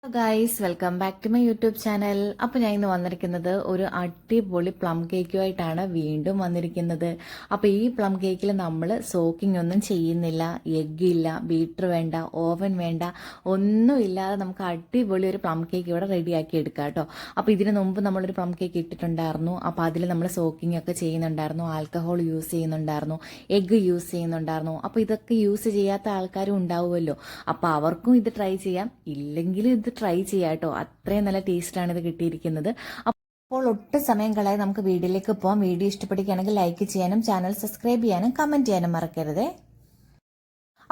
Guys welcome back to my YouTube channel. അപ്പോൾ ഞാൻ ഇന്ന് വന്നിരിക്കുന്നത് ഒരു അടിപൊളി പ്ലം കേക്കുമായിട്ടാണ് വീണ്ടും വന്നിരിക്കുന്നത്. അപ്പോൾ ഈ പ്ലം കേക്കിൽ നമ്മൾ സോക്കിംഗ് ഒന്നും ചെയ്യുന്നില്ല, എഗ് ഇല്ല, ബീറ്റർ വേണ്ട, ഓവൻ വേണ്ട, ഒന്നുമില്ലാതെ നമുക്ക് അടിപൊളി ഒരു പ്ലം കേക്ക് ഇവിടെ റെഡിയാക്കി എടുക്കാം കേട്ടോ. അപ്പോൾ ഇതിന് മുമ്പ് നമ്മളൊരു പ്ലം കേക്ക് ഇട്ടിട്ടുണ്ടായിരുന്നു. അപ്പോൾ അതിൽ നമ്മൾ സോക്കിംഗ് ഒക്കെ ചെയ്യുന്നുണ്ടായിരുന്നു, ആൽക്കഹോൾ യൂസ് ചെയ്യുന്നുണ്ടായിരുന്നു, എഗ്ഗ് യൂസ് ചെയ്യുന്നുണ്ടായിരുന്നു. അപ്പോൾ ഇതൊക്കെ യൂസ് ചെയ്യാത്ത ആൾക്കാരും ഉണ്ടാവുമല്ലോ. അപ്പോൾ അവർക്കും ഇത് ട്രൈ ചെയ്യാം, ഇല്ലെങ്കിലും ഇത് ട്രൈ ചെയ്യാം കേട്ടോ. അത്രയും നല്ല ടേസ്റ്റാണ് ഇത് കിട്ടിയിരിക്കുന്നത്. അപ്പോൾ ഒട്ടും സമയം കളയാതെ നമുക്ക് വീഡിയോയിലേക്ക് പോകാം. വീഡിയോ ഇഷ്ടപ്പെടുകയാണെങ്കിൽ ലൈക്ക് ചെയ്യാനും ചാനൽ സബ്സ്ക്രൈബ് ചെയ്യാനും കമൻറ്റ് ചെയ്യാനും മറക്കരുതേ.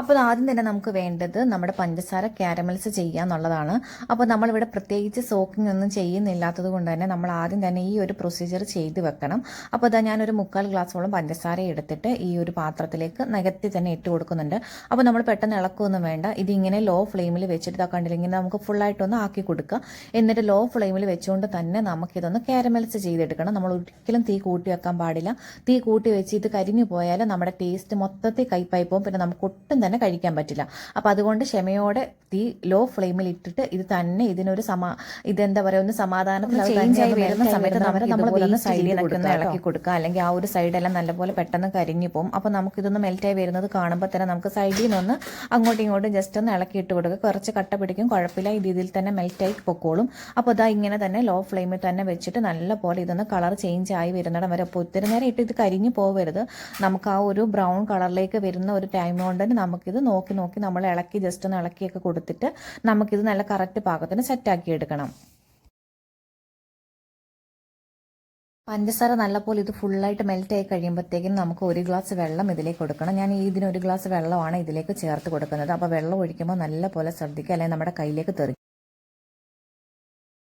അപ്പോൾ ആദ്യം തന്നെ നമുക്ക് വേണ്ടത് നമ്മുടെ പഞ്ചസാര ക്യാരമൽസ് ചെയ്യുക എന്നുള്ളതാണ്. അപ്പോൾ നമ്മളിവിടെ പ്രത്യേകിച്ച് സോക്കിംഗ് ഒന്നും ചെയ്യുന്നില്ലാത്തത് കൊണ്ട് തന്നെ നമ്മൾ ആദ്യം തന്നെ ഈ ഒരു പ്രൊസീജിയർ ചെയ്ത് വെക്കണം. അപ്പോൾ ഇതാ ഞാനൊരു 3/4 ഗ്ലാസോളം പഞ്ചസാര എടുത്തിട്ട് ഈ ഒരു പാത്രത്തിലേക്ക് നികത്തി തന്നെ ഇട്ട് കൊടുക്കുന്നുണ്ട്. അപ്പോൾ നമ്മൾ പെട്ടെന്ന് ഇളക്കൊന്നും വേണ്ട. ഇതിങ്ങനെ ലോ ഫ്ലെയിമിൽ വെച്ചിട്ട് കണ്ടില്ല, ഇങ്ങനെ നമുക്ക് ഫുള്ളായിട്ടൊന്ന് ആക്കി കൊടുക്കുക. എന്നിട്ട് ലോ ഫ്ലെയിമിൽ വെച്ചുകൊണ്ട് തന്നെ നമുക്കിതൊന്ന് ക്യാരമൽസ് ചെയ്തെടുക്കണം. നമ്മൾ ഒരിക്കലും തീ കൂട്ടി വെക്കാൻ പാടില്ല. തീ കൂട്ടി വെച്ച് ഇത് കരിഞ്ഞു പോയാൽ നമ്മുടെ ടേസ്റ്റ് മൊത്തത്തിൽ കൈപ്പായി പോകും, പിന്നെ നമുക്ക് ഒട്ടും തന്നെ കഴിക്കാൻ പറ്റില്ല. അപ്പോൾ അതുകൊണ്ട് ക്ഷമയോടെ തീ ലോ ഫ്ലെയിമിൽ ഇട്ടിട്ട് ഇത് തന്നെ ഇതിനൊരു ഇതെന്താ പറയുക, ഒന്ന് സമാധാനത്തിൽ ചേഞ്ച് ആയി വരുന്ന സമയത്ത് നമ്മൾ സൈഡിൽ ഇളക്കി കൊടുക്കുക. അല്ലെങ്കിൽ ആ ഒരു സൈഡെല്ലാം നല്ലപോലെ പെട്ടെന്ന് കരിഞ്ഞു പോകും. അപ്പോൾ നമുക്കിതൊന്ന് മെൽറ്റായി വരുന്നത് കാണുമ്പോൾ തന്നെ നമുക്ക് സൈഡിൽ നിന്നൊന്ന് അങ്ങോട്ടും ഇങ്ങോട്ടും ജസ്റ്റ് ഒന്ന് ഇളക്കി ഇട്ട് കൊടുക്കുക. കുറച്ച് കട്ട പിടിക്കും, കുഴപ്പമില്ല, ഈ രീതിയിൽ തന്നെ മെൽറ്റായി പൊക്കോളും. അപ്പോൾ ഇതാ ഇങ്ങനെ തന്നെ ലോ ഫ്ലെയിമിൽ തന്നെ വെച്ചിട്ട് നല്ലപോലെ ഇതൊന്ന് കളർ ചേഞ്ച് ആയി വരുന്നിടം വരെ. അപ്പോൾ ഒത്തിരി നേരം ഇട്ട് ഇത് കരിഞ്ഞു പോകരുത്. നമുക്ക് ആ ഒരു ബ്രൗൺ കളറിലേക്ക് വരുന്ന ഒരു ടൈം കൊണ്ട് തന്നെ നമുക്കിത് നോക്കി നമ്മൾ ഇളക്കി ജസ്റ്റ് ഒന്ന് ഇളക്കിയൊക്കെ കൊടുത്തിട്ട് നമുക്കിത് നല്ല കറക്റ്റ് പാകത്തിന് സെറ്റാക്കി എടുക്കണം. പഞ്ചസാര നല്ലപോലെ ഇത് ഫുള്ളായിട്ട് മെൽറ്റ് ആയി കഴിയുമ്പോഴത്തേക്കും നമുക്ക് 1 ഗ്ലാസ് വെള്ളം ഇതിലേക്ക് കൊടുക്കണം. ഞാൻ ഇതിന് 1 ഗ്ലാസ് വെള്ളമാണ് ഇതിലേക്ക് ചേർത്ത് കൊടുക്കുന്നത്. അപ്പോൾ വെള്ളം ഒഴിക്കുമ്പോൾ നല്ലപോലെ ശ്രദ്ധിക്കുക, അല്ലെങ്കിൽ നമ്മുടെ കയ്യിലേക്ക് തെറിക്കും.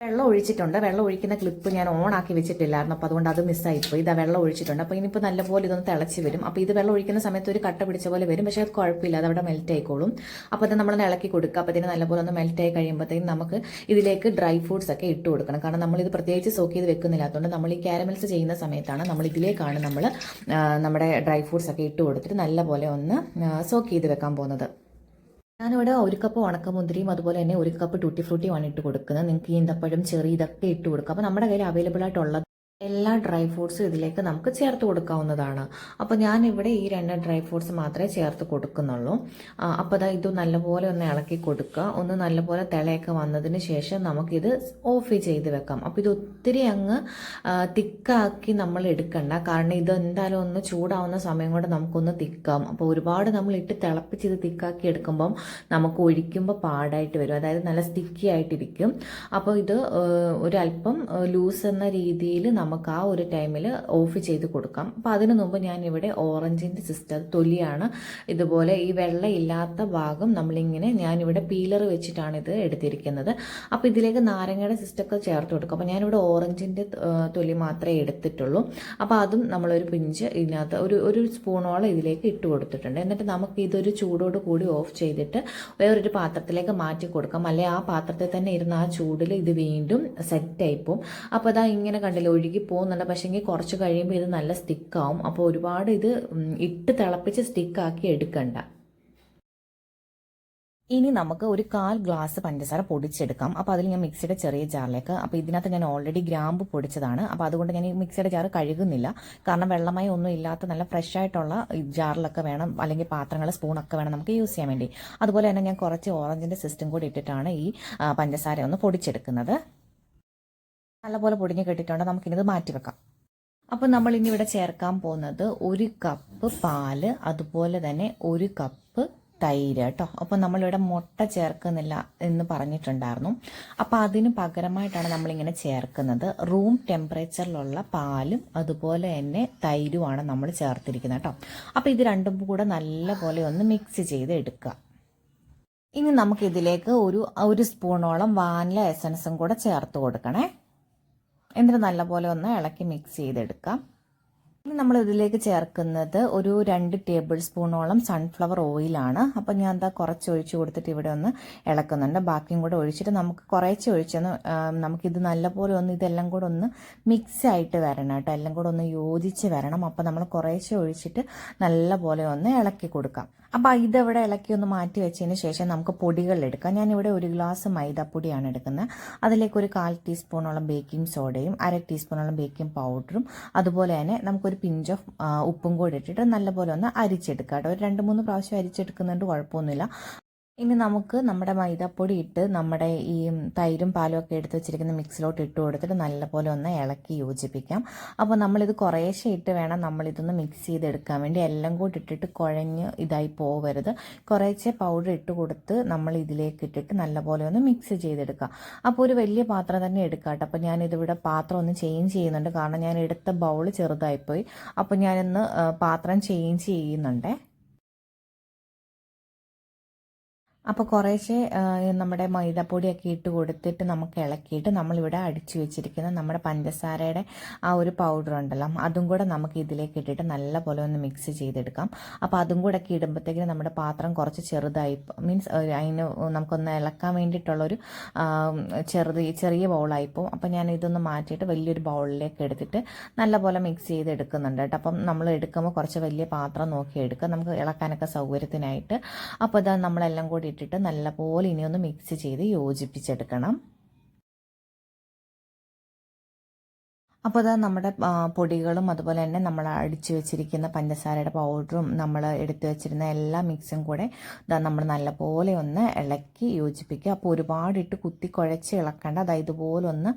വെള്ളം ഒഴിച്ചിട്ടുണ്ട്. വെള്ളം ഒഴിക്കുന്ന ക്ലിപ്പ് ഞാൻ ഓൺ ആക്കി വെച്ചിട്ടില്ലായിരുന്നു, അപ്പോൾ അതുകൊണ്ട് അത് മിസ്സായിപ്പോയി. ഇതാ വെള്ളം ഒഴിച്ചിട്ടുണ്ട്. അപ്പോൾ ഇനിയിപ്പോൾ നല്ലപോലെ ഇതൊന്ന് തിളച്ച് വരും. അപ്പോൾ ഇത് വെള്ളം ഒഴിക്കുന്ന സമയത്ത് ഒരു കട്ട പിടിച്ച പോലെ വരും, പക്ഷേ അത് കുഴപ്പമില്ല, അത് അവിടെ മെൽറ്റ് ആയിക്കോളും. അപ്പോൾ അത് നമ്മളൊന്ന് ഇളക്കി കൊടുക്കുക. അപ്പോൾ ഇതിന് നല്ലപോലെ ഒന്ന് മെൽറ്റ് ആയി കഴിയുമ്പോഴത്തേക്കും നമുക്ക് ഇതിലേക്ക് ഡ്രൈ ഫ്രൂട്ട്സ് ഒക്കെ ഇട്ട് കൊടുക്കണം. കാരണം നമ്മളിത് പ്രത്യേകിച്ച് സോക്ക് ചെയ്ത് വെക്കുന്നില്ലാത്തതുകൊണ്ട് നമ്മൾ ഈ ക്യാരമൽസ് ചെയ്യുന്ന സമയത്താണ് നമ്മൾ ഇതിലേക്കാണ് നമ്മുടെ ഡ്രൈ ഫ്രൂട്ട്സ് ഒക്കെ ഇട്ട് കൊടുത്തിട്ട് നല്ലപോലെ ഒന്ന് സോക്ക് ചെയ്ത് വെക്കാൻ പോകുന്നത്. ഞാനിവിടെ 1 കപ്പ് ഉണക്കമുന്തിരിയും അതുപോലെ തന്നെ 1 കപ്പ് ടൂട്ടി ഫ്രൂട്ടിയുമാണ് ഇട്ട് കൊടുക്കുന്നത്. നിങ്ങൾക്ക് ഈന്തപ്പഴം, ചെറി ഇതൊക്കെ ഇട്ട് കൊടുക്കുക. അപ്പോൾ നമ്മുടെ കയ്യിൽ അവൈലബിൾ ആയിട്ടുള്ള എല്ലാ ഡ്രൈ ഫ്രൂട്ട്സും ഇതിലേക്ക് നമുക്ക് ചേർത്ത് കൊടുക്കാവുന്നതാണ്. അപ്പോൾ ഞാനിവിടെ ഈ 2 ഡ്രൈ ഫ്രൂട്ട്സ് മാത്രമേ ചേർത്ത് കൊടുക്കുന്നുള്ളൂ. അപ്പോൾ ഇത് നല്ലപോലെ ഒന്ന് ഇളക്കി കൊടുക്കുക. ഒന്ന് നല്ലപോലെ തിളയൊക്കെ വന്നതിന് ശേഷം നമുക്കിത് ഓഫ് ചെയ്ത് വെക്കാം. അപ്പോൾ ഇത് ഒത്തിരി അങ്ങ് തിക്കാക്കി നമ്മൾ എടുക്കണ്ട, കാരണം ഇത് എന്തായാലും ഒന്ന് ചൂടാവുന്ന സമയം കൊണ്ട് നമുക്കൊന്ന് തിക്കാം. അപ്പോൾ ഒരുപാട് നമ്മൾ ഇട്ട് തിളപ്പിച്ച് ഇത് തിക്കാക്കി എടുക്കുമ്പം നമുക്ക് ഒഴിക്കുമ്പോൾ പാടായിട്ട് വരും, അതായത് നല്ല സ്റ്റിക്കി ആയിട്ടിരിക്കും. അപ്പോൾ ഇത് ഒരല്പം ലൂസ് എന്ന രീതിയിൽ നമുക്ക് ആ ഒരു ടൈമിൽ ഓഫ് ചെയ്ത് കൊടുക്കാം. അപ്പോൾ അതിനു മുമ്പ് ഞാനിവിടെ ഓറഞ്ചിൻ്റെ സിസ്റ്റർ തൊലിയാണ് ഇതുപോലെ ഈ വെള്ളയില്ലാത്ത ഭാഗം ഞാനിവിടെ പീലർ വെച്ചിട്ടാണ് ഇത് എടുത്തിരിക്കുന്നത്. അപ്പോൾ ഇതിലേക്ക് നാരങ്ങയുടെ സിസ്റ്റൊക്കെ ചേർത്ത് കൊടുക്കും. അപ്പോൾ ഞാനിവിടെ ഓറഞ്ചിൻ്റെ തൊലി മാത്രമേ എടുത്തിട്ടുള്ളൂ. അപ്പോൾ അതും നമ്മളൊരു പിഞ്ച് ഇതിനകത്ത് ഒരു സ്പൂണോളം ഇതിലേക്ക് ഇട്ട് കൊടുത്തിട്ടുണ്ട്. എന്നിട്ട് നമുക്ക് ഇതൊരു ചൂടോട് കൂടി ഓഫ് ചെയ്തിട്ട് വേറൊരു പാത്രത്തിലേക്ക് മാറ്റി കൊടുക്കാം. അല്ലെങ്കിൽ ആ പാത്രത്തിൽ തന്നെ ഇരുന്ന് ആ ചൂടിൽ ഇത് വീണ്ടും സെറ്റായിപ്പോവും. അപ്പോൾ അതാ ഇങ്ങനെ കണ്ടില്ല, ഒഴുകി പോകുന്നുണ്ട്. പക്ഷേങ്കിൽ കുറച്ച് കഴിയുമ്പോൾ ഇത് നല്ല സ്റ്റിക്കാവും. അപ്പോൾ ഒരുപാട് ഇത് ഇട്ട് തിളപ്പിച്ച് സ്റ്റിക്കാക്കി എടുക്കണ്ട. ഇനി നമുക്ക് ഒരു 1/4 ഗ്ലാസ് പഞ്ചസാര പൊടിച്ചെടുക്കാം. അപ്പോൾ അതിൽ ഞാൻ മിക്സിയുടെ ചെറിയ ജാറിലേക്ക്, അപ്പോൾ ഇതിനകത്ത് ഞാൻ ഓൾറെഡി ഗ്രാമ്പ് പൊടിച്ചതാണ്. അപ്പോൾ അതുകൊണ്ട് ഞാൻ ഈ മിക്സിയുടെ ജാർ കഴുകുന്നില്ല, കാരണം വെള്ളമായി ഒന്നും ഇല്ലാത്ത നല്ല ഫ്രഷ് ആയിട്ടുള്ള ജാറിലൊക്കെ വേണം, അല്ലെങ്കിൽ പാത്രങ്ങൾ, സ്പൂണൊക്കെ വേണം നമുക്ക് യൂസ് ചെയ്യാൻ വേണ്ടി. അതുപോലെ തന്നെ ഞാൻ കുറച്ച് ഓറഞ്ചിൻ്റെ സിസ്റ്റം കൂടി ഇട്ടിട്ടാണ് ഈ പഞ്ചസാര ഒന്ന് പൊടിച്ചെടുക്കുന്നത്. നല്ലപോലെ പൊടിഞ്ഞ് കെട്ടിട്ടുണ്ട്, നമുക്കിനിത് മാറ്റി വെക്കാം. അപ്പോൾ നമ്മൾ ഇനി ഇവിടെ ചേർക്കാൻ പോകുന്നത് 1 കപ്പ് പാല്, അതുപോലെ തന്നെ 1 കപ്പ് തൈര് കേട്ടോ. അപ്പോൾ നമ്മളിവിടെ മുട്ട ചേർക്കുന്നില്ല എന്ന് പറഞ്ഞിട്ടുണ്ടായിരുന്നു. അപ്പോൾ അതിന് പകരമായിട്ടാണ് നമ്മളിങ്ങനെ ചേർക്കുന്നത്. റൂം ടെമ്പറേച്ചറിലുള്ള പാലും അതുപോലെ തന്നെ തൈരുമാണ് നമ്മൾ ചേർത്തിരിക്കുന്നത് കേട്ടോ. അപ്പോൾ ഇത് രണ്ടും കൂടെ നല്ലപോലെ ഒന്ന് മിക്സ് ചെയ്ത് എടുക്കുക. ഇനി നമുക്കിതിലേക്ക് ഒരു സ്പൂണോളം വാനില എസൻസും കൂടെ ചേർത്ത് കൊടുക്കണേ. എന്നിട്ട് നല്ലപോലെ ഒന്ന് ഇളക്കി മിക്സ് ചെയ്തെടുക്കാം. ഇനി നമ്മൾ ഇതിലേക്ക് ചേർക്കുന്നത് ഒരു 2 ടേബിൾ സ്പൂണോളം സൺഫ്ലവർ ഓയിലാണ്. അപ്പം ഞാൻ എന്താ കുറച്ച് ഒഴിച്ച് കൊടുത്തിട്ട് ഇവിടെ ഒന്ന് ഇളക്കുന്നുണ്ട്. ബാക്കിയും കൂടെ ഒഴിച്ചിട്ട് നമുക്ക് കുറേശ്ശെ ഒഴിച്ചൊന്ന് നമുക്കിത് നല്ലപോലെ ഒന്ന് ഇതെല്ലാം കൂടെ ഒന്ന് മിക്സ് ആയിട്ട് വരണം കേട്ടോ. എല്ലാം കൂടെ ഒന്ന് യോജിച്ച് വരണം. അപ്പം നമ്മൾ കുറേശ്ശെ ഒഴിച്ചിട്ട് നല്ലപോലെ ഒന്ന് ഇളക്കി കൊടുക്കാം. അപ്പോൾ ഇതവിടെ ഇളക്കി ഒന്ന് മാറ്റി വെച്ചതിന് ശേഷം നമുക്ക് പൊടികൾ എടുക്കാം. ഞാനിവിടെ 1 ഗ്ലാസ് മൈദാപ്പൊടിയാണ് എടുക്കുന്നത്. അതിലേക്ക് ഒരു 1/4 ടീസ്പൂണോളം ബേക്കിംഗ് സോഡയും 1/2 ടീസ്പൂണോളം ബേക്കിംഗ് പൗഡറും അതുപോലെ തന്നെ നമുക്കൊരു പിഞ്ച് ഓഫ് ഉപ്പും കൂടി ഇട്ടിട്ട് നല്ലപോലെ ഒന്ന് അരിച്ചെടുക്കാം കേട്ടോ. ഒരു 2-3 പ്രാവശ്യം അരിച്ചെടുക്കുന്നുണ്ട്, കുഴപ്പമൊന്നുമില്ല. ഇനി നമുക്ക് നമ്മുടെ മൈദാപ്പൊടി ഇട്ട് നമ്മുടെ ഈ തൈരും പാലും ഒക്കെ എടുത്ത് വെച്ചിരിക്കുന്ന മിക്സിലോട്ട് ഇട്ട് കൊടുത്തിട്ട് നല്ലപോലെ ഒന്ന് ഇളക്കി യോജിപ്പിക്കാം. അപ്പോൾ നമ്മളിത് കുറേശ്ശെ ഇട്ട് വേണം നമ്മളിതൊന്ന് മിക്സ് ചെയ്തെടുക്കാൻ വേണ്ടി. എല്ലാം കൂടി ഇട്ടിട്ട് കുഴഞ്ഞ് ഇതായി പോവരുത്. കുറേശ്ശെ പൗഡർ ഇട്ട് കൊടുത്ത് നമ്മൾ ഇതിലേക്ക് ഇട്ടിട്ട് നല്ലപോലെ ഒന്ന് മിക്സ് ചെയ്തെടുക്കാം. അപ്പോൾ ഒരു വലിയ പാത്രം തന്നെ എടുക്കാം കേട്ടോ. അപ്പോൾ ഞാനിതിവിടെ പാത്രം ഒന്ന് ചേഞ്ച് ചെയ്യുന്നുണ്ട്, കാരണം ഞാൻ എടുത്ത ബൗൾ ചെറുതായിപ്പോയി. അപ്പോൾ ഞാനിന്ന് പാത്രം ചേഞ്ച് ചെയ്യുന്നുണ്ടേ. അപ്പോൾ കുറേശ്ശെ നമ്മുടെ മൈദാപ്പൊടിയൊക്കെ ഇട്ട് കൊടുത്തിട്ട് നമുക്ക് ഇളക്കിയിട്ട് നമ്മളിവിടെ അടിച്ചു വെച്ചിരിക്കുന്ന നമ്മുടെ പഞ്ചസാരയുടെ ആ ഒരു പൗഡർ ഉണ്ടല്ലോ, അതും കൂടെ നമുക്ക് ഇതിലേക്ക് ഇട്ടിട്ട് നല്ലപോലെ ഒന്ന് മിക്സ് ചെയ്തെടുക്കാം. അപ്പോൾ അതും കൂടെ ഒക്കെ ഇടുമ്പോഴത്തേക്കിന് നമ്മുടെ പാത്രം കുറച്ച് ചെറുതായി, മീൻസ് അതിന് നമുക്കൊന്ന് ഇളക്കാൻ വേണ്ടിയിട്ടുള്ളൊരു ചെറിയ ബൗളായിപ്പോൾ. അപ്പോൾ ഞാൻ ഇതൊന്ന് മാറ്റിയിട്ട് വലിയൊരു ബൗളിലേക്ക് എടുത്തിട്ട് നല്ലപോലെ മിക്സ് ചെയ്തെടുക്കുന്നുണ്ട് കേട്ടോ. അപ്പം നമ്മൾ എടുക്കുമ്പോൾ കുറച്ച് വലിയ പാത്രം നോക്കി എടുക്കുക, നമുക്ക് ഇളക്കാനൊക്കെ സൗകര്യത്തിനായിട്ട്. അപ്പോൾ ഇതാ നമ്മളെല്ലാം കൂടി ഇട്ടിട്ട് നല്ലപോലെ ഇനി ഒന്ന് മിക്സ് ചെയ്ത് യോജിപ്പിച്ചെടുക്കണം. അപ്പോൾ അത് നമ്മുടെ പൊടികളും അതുപോലെ തന്നെ നമ്മൾ അടിച്ചു വെച്ചിരിക്കുന്ന പഞ്ചസാരയുടെ പൗഡറും നമ്മൾ എടുത്തു വെച്ചിരുന്ന എല്ലാ മിക്സും കൂടെ നമ്മൾ നല്ലപോലെ ഒന്ന് ഇളക്കി യോജിപ്പിക്കുക. അപ്പോൾ ഒരുപാടിട്ട് കുത്തി കുഴച്ച് ഇളക്കേണ്ട, അതായത് ഇതുപോലെ ഒന്ന്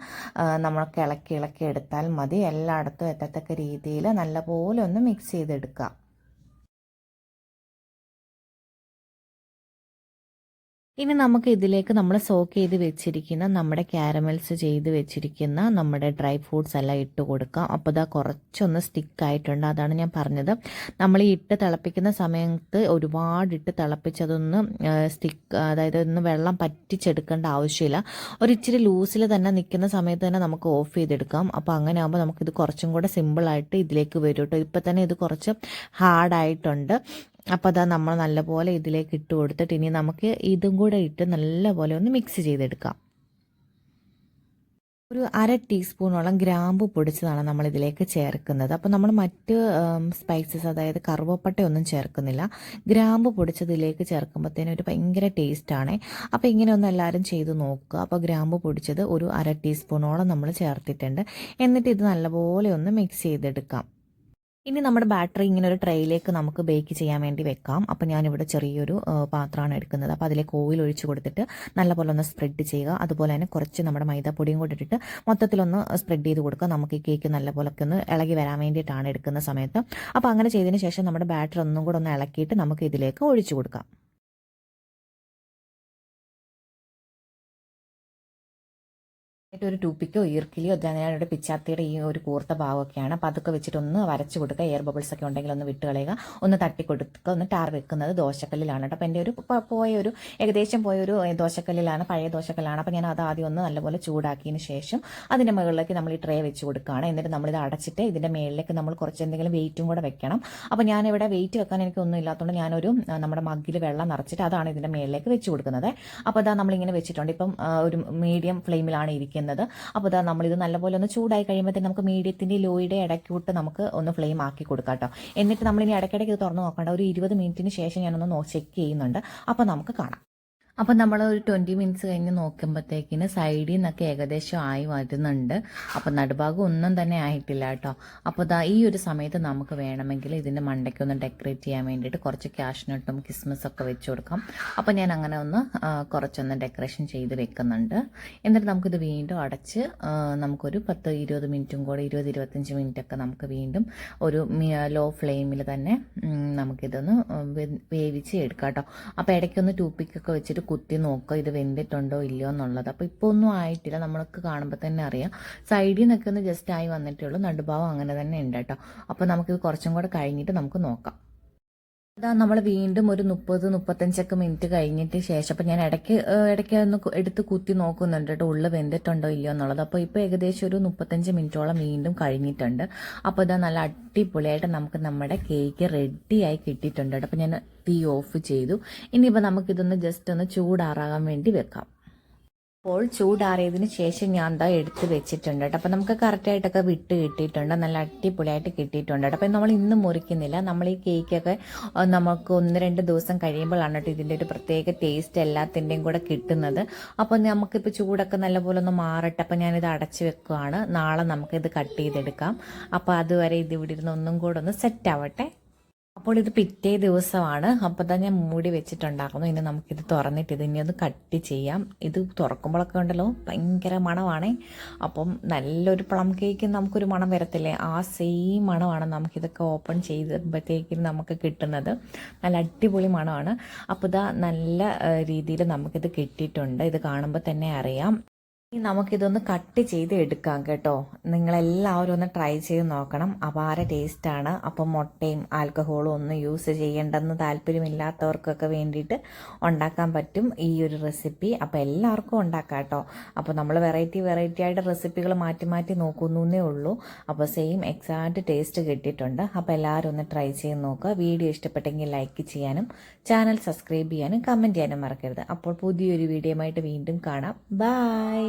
നമ്മൾക്ക് ഇളക്കി എടുത്താൽ മതി. എല്ലായിടത്തും എത്തത്തക്ക രീതിയിൽ നല്ലപോലെ ഒന്ന് മിക്സ് ചെയ്തെടുക്കുക. ഇനി നമുക്ക് ഇതിലേക്ക് നമ്മൾ സോക്ക് ചെയ്ത് വെച്ചിരിക്കുന്ന നമ്മുടെ ക്യാരമൽസ് ചെയ്ത് വെച്ചിരിക്കുന്ന നമ്മുടെ ഡ്രൈ ഫ്രൂട്ട്സ് എല്ലാം ഇട്ട് കൊടുക്കാം. അപ്പോൾ ഇതാ കുറച്ചൊന്ന് സ്റ്റിക്കായിട്ടുണ്ട്, അതാണ് ഞാൻ പറഞ്ഞത്. നമ്മൾ ഈ ഇട്ട് തിളപ്പിക്കുന്ന സമയത്ത് ഒരുപാടിട്ട് തിളപ്പിച്ചതൊന്ന് അതായത് ഒന്ന് വെള്ളം പറ്റിച്ചെടുക്കേണ്ട ആവശ്യമില്ല. ഒരിച്ചിരി ലൂസിൽ തന്നെ നിൽക്കുന്ന സമയത്ത് തന്നെ നമുക്ക് ഓഫ് ചെയ്തെടുക്കാം. അപ്പോൾ അങ്ങനെ ആകുമ്പോൾ നമുക്കിത് കുറച്ചും കൂടെ സിമ്പിളായിട്ട് ഇതിലേക്ക് വരും കേട്ടോ. ഇപ്പം തന്നെ ഇത് കുറച്ച് ഹാർഡായിട്ടുണ്ട്. അപ്പോൾ അതാ നമ്മൾ നല്ലപോലെ ഇതിലേക്ക് ഇട്ട് കൊടുത്തിട്ട് ഇനി നമുക്ക് ഇതും കൂടെ ഇട്ട് നല്ലപോലെ ഒന്ന് മിക്സ് ചെയ്തെടുക്കാം. ഒരു 1/2 ടീസ്പൂണോളം ഗ്രാമ്പു പൊടിച്ചതാണ് നമ്മൾ ഇതിലേക്ക് ചേർക്കുന്നത്. അപ്പോൾ നമ്മൾ മറ്റ് സ്പൈസസ്, അതായത് കറുവപ്പട്ടയൊന്നും ചേർക്കുന്നില്ല. ഗ്രാമ്പു പൊടിച്ചതിലേക്ക് ചേർക്കുമ്പോഴത്തേനും ഒരു ഭയങ്കര ടേസ്റ്റാണ്. അപ്പോൾ ഇങ്ങനെയൊന്നും എല്ലാവരും ചെയ്ത് നോക്കുക. അപ്പോൾ ഗ്രാമ്പു പൊടിച്ചത് ഒരു 1/2 ടീസ്പൂണോളം നമ്മൾ ചേർത്തിട്ടുണ്ട്. എന്നിട്ട് ഇത് നല്ലപോലെ ഒന്ന് മിക്സ് ചെയ്തെടുക്കാം. ഇനി നമ്മുടെ ബാറ്ററി ഇങ്ങനെ ഒരു ട്രേയിലേക്ക് നമുക്ക് ബേക്ക് ചെയ്യാൻ വേണ്ടി വെക്കാം. അപ്പോൾ ഞാനിവിടെ ചെറിയൊരു പാത്രമാണ് എടുക്കുന്നത്. അപ്പോൾ അതിലേക്ക് ഓയിൽ ഒഴിച്ച് കൊടുത്തിട്ട് നല്ലപോലെ ഒന്ന് സ്പ്രെഡ് ചെയ്യുക. അതുപോലെ തന്നെ കുറച്ച് നമ്മുടെ മൈദാപ്പൊടിയും കൂടി ഇട്ടിട്ട് മൊത്തത്തിലൊന്ന് സ്പ്രെഡ് ചെയ്ത് കൊടുക്കുക. നമുക്ക് ഈ കേക്ക് നല്ലപോലൊക്കെ ഒന്ന് ഇളകി വരാൻ വേണ്ടിയിട്ടാണ് എടുക്കുന്ന സമയത്ത്. അപ്പോൾ അങ്ങനെ ചെയ്തതിന് ശേഷം നമ്മുടെ ബാറ്ററി ഒന്നും കൂടെ ഒന്ന് ഇളക്കിയിട്ട് നമുക്ക് ഇതിലേക്ക് ഒഴിച്ചു കൊടുക്കാം. ഒരു ടൂപ്പിക്കോ ഈർക്കിലിയോ ഞാനിവിടെ പിച്ചാത്തിയുടെ ഈ ഒരു കൂർത്ത ഭാഗമൊക്കെയാണ്. അപ്പോൾ അതൊക്കെ വെച്ചിട്ടൊന്ന് വരച്ച് കൊടുക്കുക. എയർ ബബിൾസ് ഒക്കെ ഉണ്ടെങ്കിൽ ഒന്ന് വിട്ട് കളയുക, ഒന്ന് തട്ടി കൊടുക്കുക. ഒന്ന് ടാർ വെക്കുന്നത് ദോശക്കല്ലിലാണ് കേട്ടോ. അപ്പോൾ എൻ്റെ ഒരു ഏകദേശം പോയൊരു ദോശക്കല്ലിലാണ്, പഴയ ദോശക്കല്ലാണ്. അപ്പോൾ ഞാൻ അത് ആദ്യം ഒന്ന് നല്ലപോലെ ചൂടാക്കിയതിന് ശേഷം അതിൻ്റെ മുകളിലേക്ക് നമ്മൾ ഈ ട്രേ വെച്ച് കൊടുക്കുകയാണ്. എന്നിട്ട് നമ്മളിത് അടച്ചിട്ട് ഇതിൻ്റെ മുകളിലേക്ക് നമ്മൾ കുറച്ച് എന്തെങ്കിലും വെയിറ്റും കൂടെ വെക്കണം. അപ്പോൾ ഞാനിവിടെ വെയിറ്റ് വെക്കാൻ എനിക്കൊന്നും ഇല്ലാത്തതുകൊണ്ട് ഞാനൊരു നമ്മുടെ മഗ്ഗിൽ വെള്ളം നിറച്ചിട്ട് അതാണ് ഇതിൻ്റെ മുകളിലേക്ക് വെച്ച് കൊടുക്കുന്നത്. അപ്പോൾ അതാ നമ്മളിങ്ങനെ വെച്ചിട്ടുണ്ട്. ഇപ്പം ഒരു മീഡിയം ഫ്ലെയിമിലാണ് ഇരിക്കുന്നത്. അപ്പോൾ ഇതാ നമ്മളിത് നല്ലപോലെ ഒന്ന് ചൂടായി കഴിയുമ്പോഴത്തേക്ക് നമുക്ക് മീഡിയത്തിൻ്റെ ലോയുടെ ഇടയ്ക്കൂട്ട് നമുക്ക് ഒന്ന് ഫ്ലെയിം ആക്കി കൊടുക്കാം കേട്ടോ. എന്നിട്ട് നമ്മളിനി ഇടയ്ക്കിടയ്ക്ക് ഇത് തുറന്ന് നോക്കേണ്ട. ഒരു 20 മിനിറ്റിന് ശേഷം ഞാനൊന്ന് ചെക്ക് ചെയ്യുന്നുണ്ട്. അപ്പോൾ നമുക്ക് കാണാം. അപ്പോൾ നമ്മൾ ഒരു 20 മിനിറ്റ്സ് കഴിഞ്ഞ് നോക്കുമ്പോഴത്തേക്കിന് സൈഡിൽ നിന്നൊക്കെ ഏകദേശം ആയി വരുന്നുണ്ട്. അപ്പോൾ നടുഭാഗം ഒന്നും തന്നെ ആയിട്ടില്ല കേട്ടോ. അപ്പോൾ ഈ ഒരു സമയത്ത് നമുക്ക് വേണമെങ്കിൽ ഇതിൻ്റെ മണ്ടയ്ക്കൊന്ന് ഡെക്കറേറ്റ് ചെയ്യാൻ വേണ്ടിയിട്ട് കുറച്ച് കാഷ്നട്ടും കിസ്മസൊക്കെ വെച്ച് കൊടുക്കാം. അപ്പോൾ ഞാൻ അങ്ങനെ ഒന്ന് കുറച്ചൊന്ന് ഡെക്കറേഷൻ ചെയ്ത് വെക്കുന്നുണ്ട്. എന്നിട്ട് നമുക്കിത് വീണ്ടും അടച്ച് നമുക്കൊരു 10-20 മിനിറ്റും കൂടെ 20-25 മിനിറ്റൊക്കെ നമുക്ക് വീണ്ടും ഒരു ലോ ഫ്ലെയിമിൽ തന്നെ നമുക്കിതൊന്ന് വേവിച്ച് എടുക്കാം കേട്ടോ. അപ്പോൾ ഇടയ്ക്കൊന്ന് ടൂപ്പിക്കൊക്കെ വെച്ചിട്ട് കുത്തി നോക്കുക ഇത് വെന്തിട്ടുണ്ടോ ഇല്ലയോ എന്നുള്ളത്. അപ്പോൾ ഇപ്പോൾ ഒന്നും ആയിട്ടില്ല, നമ്മൾക്ക് കാണുമ്പോൾ തന്നെ അറിയാം. സൈഡിൽ നിന്നൊക്കെ ഒന്ന് ജസ്റ്റ് ആയി വന്നിട്ടുള്ളൂ, നടുഭാവം അങ്ങനെ തന്നെ ഉണ്ട് കേട്ടോ. അപ്പോൾ നമുക്കിത് കുറച്ചും കൂടെ കഴിഞ്ഞിട്ട് നമുക്ക് നോക്കാം. അതാ നമ്മൾ വീണ്ടും ഒരു 30-35 മിനിറ്റ് കഴിഞ്ഞിട്ട് ശേഷം അപ്പം ഞാൻ ഇടയ്ക്ക് ഒന്ന് എടുത്ത് കുത്തി നോക്കുന്നുണ്ട് കേട്ടോ, ഉള്ളിൽ വെന്തിട്ടുണ്ടോ ഇല്ലയോ എന്നുള്ളത്. അപ്പോൾ ഇപ്പോൾ ഏകദേശം ഒരു 35 മിനിറ്റോളം വീണ്ടും കഴിഞ്ഞിട്ടുണ്ട്. അപ്പോൾ ഇതാ നല്ല അടിപൊളിയായിട്ട് നമുക്ക് നമ്മുടെ കേക്ക് റെഡിയായി കിട്ടിയിട്ടുണ്ട് കേട്ടോ. അപ്പോൾ ഞാൻ തീ ഓഫ് ചെയ്തു. ഇനിയിപ്പോൾ നമുക്കിതൊന്ന് ജസ്റ്റ് ഒന്ന് ചൂടാറാകാൻ വേണ്ടി വെക്കാം. അപ്പോൾ ചൂടാറിയതിന് ശേഷം ഞാൻ എന്താ എടുത്ത് വെച്ചിട്ടുണ്ട് കേട്ടോ. അപ്പം നമുക്ക് കറക്റ്റായിട്ടൊക്കെ വിട്ട് കിട്ടിയിട്ടുണ്ട്, നല്ല അടിപൊളിയായിട്ട് കിട്ടിയിട്ടുണ്ട് കേട്ടോ. അപ്പം നമ്മൾ ഇന്നും മുറിക്കുന്നില്ല, നമ്മൾ ഈ കേക്കൊക്കെ നമുക്ക് 1-2 ദിവസം കഴിയുമ്പോഴാണ് കേട്ടോ ഇതിൻ്റെ ഒരു പ്രത്യേക ടേസ്റ്റ് എല്ലാത്തിൻ്റെയും കൂടെ കിട്ടുന്നത്. അപ്പം നമുക്കിപ്പോൾ ചൂടൊക്കെ നല്ലപോലെ ഒന്ന് മാറട്ടെ. അപ്പം ഞാനിത് അടച്ച് വെക്കുകയാണ്. നാളെ നമുക്കിത് കട്ട് ചെയ്തെടുക്കാം. അപ്പോൾ അതുവരെ ഇത് ഇവിടെ ഇരുന്ന് ഒന്നും കൂടെ ഒന്ന് സെറ്റ് ആവട്ടെ. അപ്പോൾ ഇത് പിറ്റേ ദിവസമാണ്. അപ്പോൾ തന്നെ ഞാൻ മൂടി വെച്ചിട്ടുണ്ടാക്കുന്നു. ഇനി നമുക്കിത് തുറന്നിട്ട് ഇനി ഒന്ന് കട്ട് ചെയ്യാം. ഇത് തുറക്കുമ്പോഴൊക്കെ ഉണ്ടല്ലോ ഭയങ്കര മണമാണേ. അപ്പം നല്ലൊരു പ്ലം കേക്ക് നമുക്കൊരു മണം വരത്തില്ലേ, ആ സെയിം മണമാണ് നമുക്കിതൊക്കെ ഓപ്പൺ ചെയ്തപ്പോഴത്തേക്കും നമുക്ക് കിട്ടുന്നത്. നല്ല അടിപൊളി മണമാണ്. അപ്പോൾ ഇതാ നല്ല രീതിയിൽ നമുക്കിത് കിട്ടിയിട്ടുണ്ട്. ഇത് കാണുമ്പോൾ തന്നെ അറിയാം. ഇനി നമുക്കിതൊന്ന് കട്ട് ചെയ്ത് എടുക്കാം കേട്ടോ. നിങ്ങളെല്ലാവരും ഒന്ന് ട്രൈ ചെയ്ത് നോക്കണം, അപാര ടേസ്റ്റാണ്. അപ്പം മുട്ടയും ആൽക്കഹോളും ഒന്നും യൂസ് ചെയ്യേണ്ടെന്ന് താല്പര്യമില്ലാത്തവർക്കൊക്കെ വേണ്ടിയിട്ട് ഉണ്ടാക്കാൻ പറ്റും ഈ ഒരു റെസിപ്പി. അപ്പോൾ എല്ലാവർക്കും ഉണ്ടാക്കാം കേട്ടോ. അപ്പോൾ നമ്മൾ വെറൈറ്റി ആയിട്ട് റെസിപ്പികൾ മാറ്റി മാറ്റി നോക്കുന്നേ ഉള്ളൂ. അപ്പോൾ സെയിം എക്സാക്റ്റ് ടേസ്റ്റ് കിട്ടിയിട്ടുണ്ട്. അപ്പോൾ എല്ലാവരും ഒന്ന് ട്രൈ ചെയ്ത് നോക്കുക. വീഡിയോ ഇഷ്ടപ്പെട്ടെങ്കിൽ ലൈക്ക് ചെയ്യാനും ചാനൽ സബ്സ്ക്രൈബ് ചെയ്യാനും കമൻറ്റ് ചെയ്യാനും മറക്കരുത്. അപ്പോൾ പുതിയൊരു വീഡിയോയുമായിട്ട് വീണ്ടും കാണാം. ബൈ.